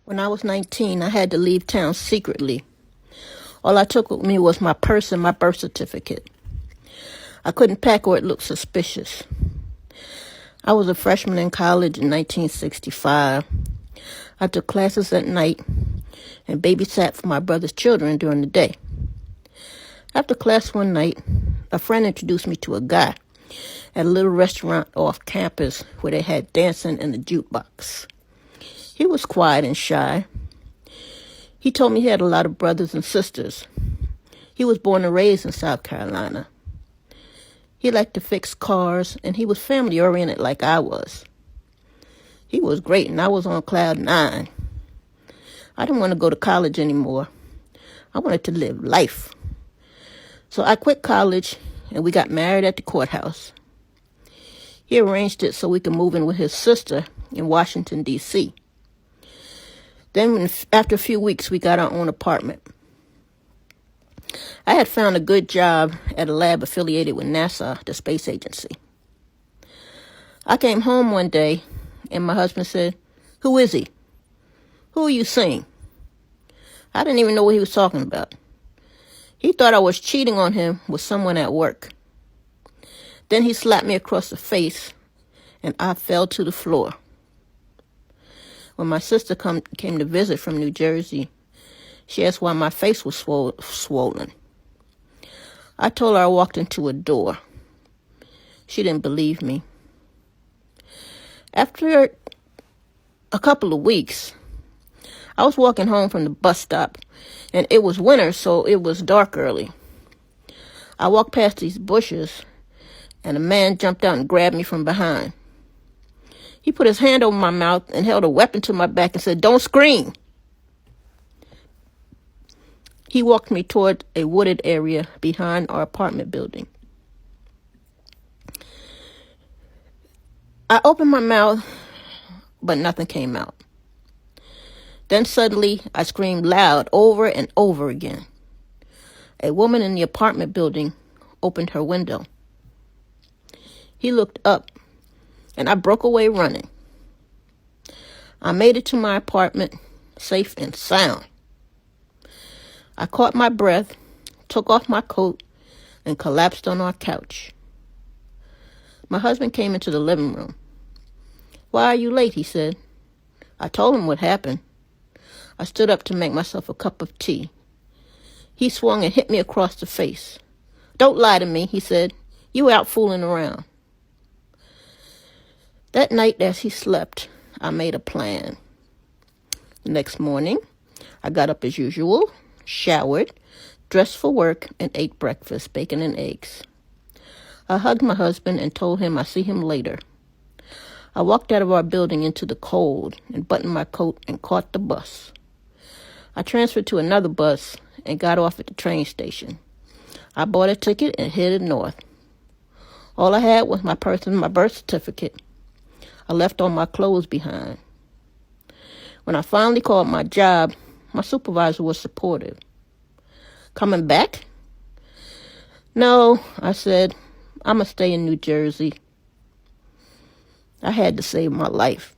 When I was 19, I had to leave town secretly. All I took with me was my purse and my birth certificate. I couldn't pack or it looked suspicious. I was a freshman in college in 1965. I took classes at night and babysat for my brother's children during the day. After class one night, a friend introduced me to a guy at a little restaurant off campus where they had dancing in the jukebox. He was quiet and shy. He told me he had a lot of brothers and sisters. He was born and raised in South Carolina. He liked to fix cars, and he was family-oriented like I was. He was great, and I was on cloud 9. I didn't want to go to college anymore. I wanted to live life. So I quit college, and we got married at the courthouse. He arranged it so we could move in with his sister in Washington, D.C. Then, after a few weeks, we got our own apartment. I had found a good job at a lab affiliated with NASA, the space agency. I came home one day, and my husband said, "Who is he? Who are you seeing?" I didn't even know what he was talking about. He thought I was cheating on him with someone at work. Then he slapped me across the face, and I fell to the floor. When my sister came to visit from New Jersey, she asked why my face was swollen. I told her I walked into a door. She didn't believe me. After a couple of weeks, I was walking home from the bus stop, and it was winter, so it was dark early. I walked past these bushes, and a man jumped out and grabbed me from behind. He put his hand over my mouth and held a weapon to my back and said, "Don't scream." He walked me toward a wooded area behind our apartment building. I opened my mouth, but nothing came out. Then suddenly, I screamed loud over and over again. A woman in the apartment building opened her window. He looked up, and I broke away running. I made it to my apartment, safe and sound. I caught my breath, took off my coat, and collapsed on our couch. My husband came into the living room. "Why are you late?" he said. I told him what happened. I stood up to make myself a cup of tea. He swung and hit me across the face. "Don't lie to me," he said. "You out fooling around." That night, as he slept, I made a plan. The next morning, I got up as usual, showered, dressed for work, and ate breakfast, bacon and eggs. I hugged my husband and told him I'd see him later. I walked out of our building into the cold and buttoned my coat and caught the bus. I transferred to another bus and got off at the train station. I bought a ticket and headed north. All I had was my purse and my birth certificate. I left all my clothes behind. When I finally called my job, my supervisor was supportive. "Coming back?" "No," I said. "I'm going to stay in New Jersey." I had to save my life.